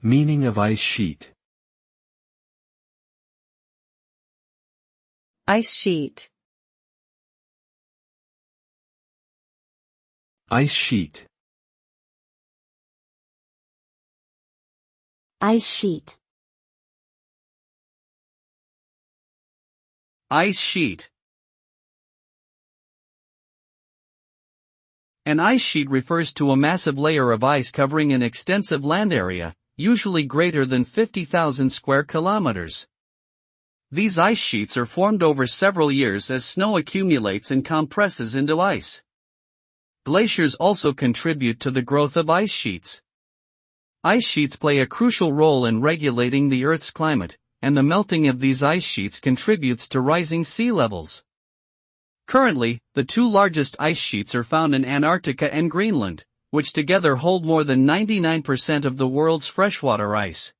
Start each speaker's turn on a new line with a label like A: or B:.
A: Meaning of ice sheet.
B: Ice sheet.
A: Ice sheet.
C: Ice sheet.
D: Ice sheet. An ice sheet refers to a massive layer of ice covering an extensive land area, usually greater than 50,000 square kilometers. These ice sheets are formed over several years as snow accumulates and compresses into ice. Glaciers also contribute to the growth of ice sheets. Ice sheets play a crucial role in regulating the Earth's climate, and the melting of these ice sheets contributes to rising sea levels. Currently, the two largest ice sheets are found in Antarctica and Greenland, which together hold more than 99% of the world's freshwater ice.